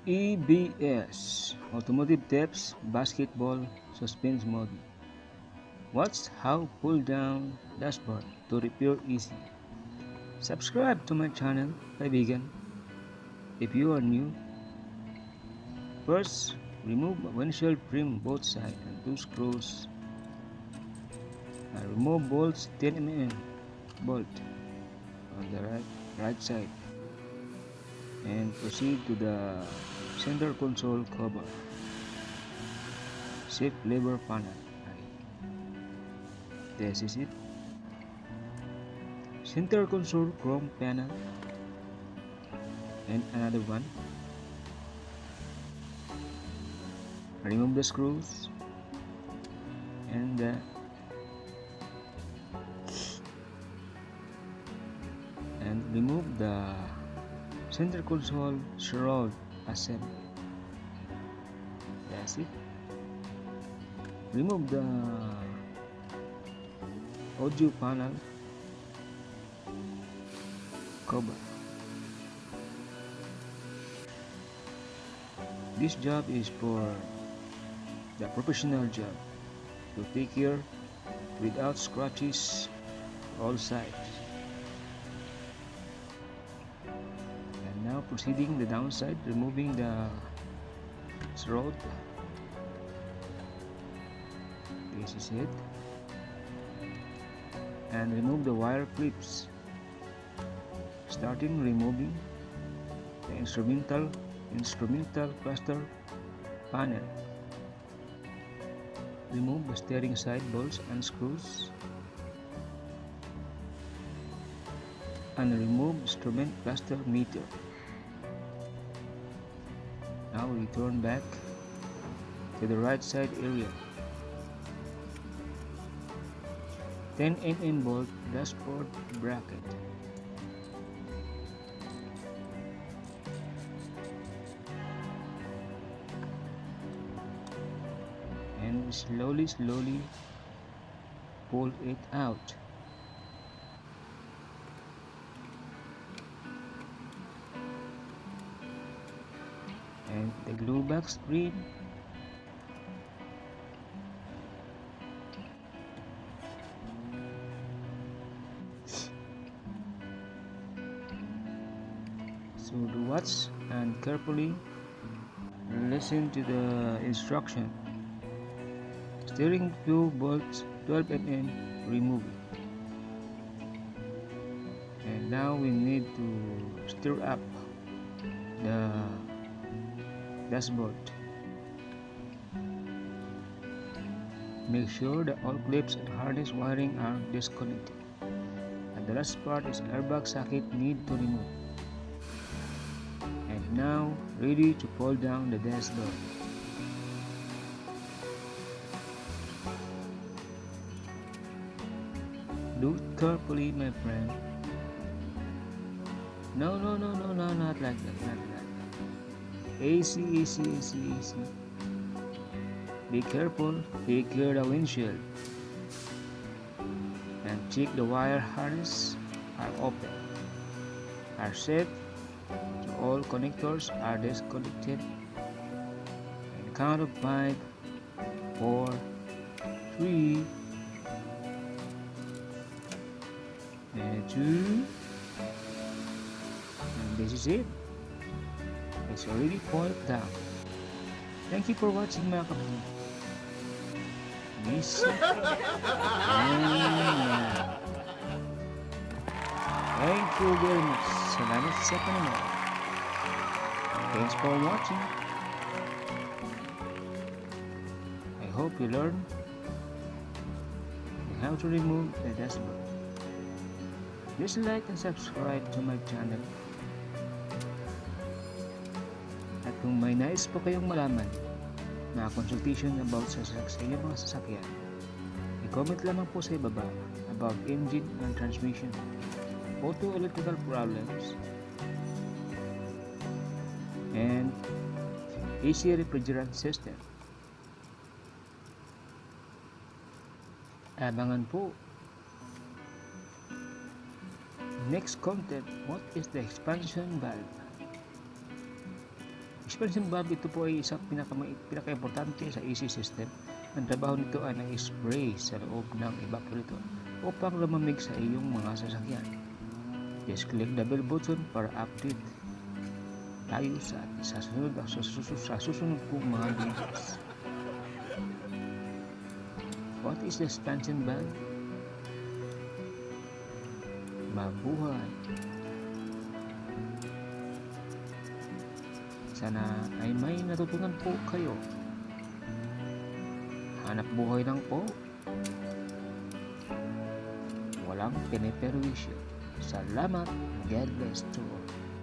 EBS Automotive Depths Basketball Suspense Mode. Watch how pull down dashboard to repair easy. Subscribe to my channel, kaibigan. If you are new, first remove windshield trim both sides and two screws. And remove bolts 10 mm bolt on the right side and proceed to the center console cover. Shift lever panel. This is it. Center console chrome panel and another one. Remove the screws and remove the center console shroud assembly. That's it. Remove the audio panel cover. This job is for the professional job to take care without scratches all sides. And now proceeding the downside, removing the shroud. This is it. And remove the wire clips. Starting removing the instrumental cluster panel. Remove the steering side bolts and screws. And remove instrument cluster meter. Now return back to the right side area. 10 mm bolt dashboard bracket. And slowly pull it out. And the glue box screen. So to watch and carefully listen to the instruction. Steering tube bolts 12 mm, remove it. And now we need to stir up the dashboard. Make sure that all clips and harness wiring are disconnected. And the last part is airbag socket need to remove. And now ready to pull down the dashboard. Do it carefully, my friend. No, not like that, not like that. Easy. Be careful, take care of the windshield. And check the wire harness are open, are safe, so all connectors are disconnected. And count of 5, 4, 3, and 2, and this is it. It's already pulled down. Thank you for watching, mga kapatid. Miss. Thank you very much. Salamat sa panonood. Thanks for watching. I hope you learned how to remove the dashboard. Please like and subscribe to my channel. At kung may nais po kayong malaman na consultation about sa inyong mga sasakyan, i-comment lamang po sa ibaba about engine and transmission, auto electrical problems, and AC refrigerant system. Abangan po. Next content, what is the expansion valve? Expansion valve, ito po ay isang pinaka-importante sa AC system. Ang trabaho nito ay nag-spray sa loob ng evaporator upang lumamig sa iyong mga sasakyan. Just click the bell button para update tayo sa susunod kong mga videos. What is the expansion valve? Mabuhay. Sana ay may natutunan po kayo. Hanap buhay lang po. Walang piniperwisyo. Salamat. God bless to all.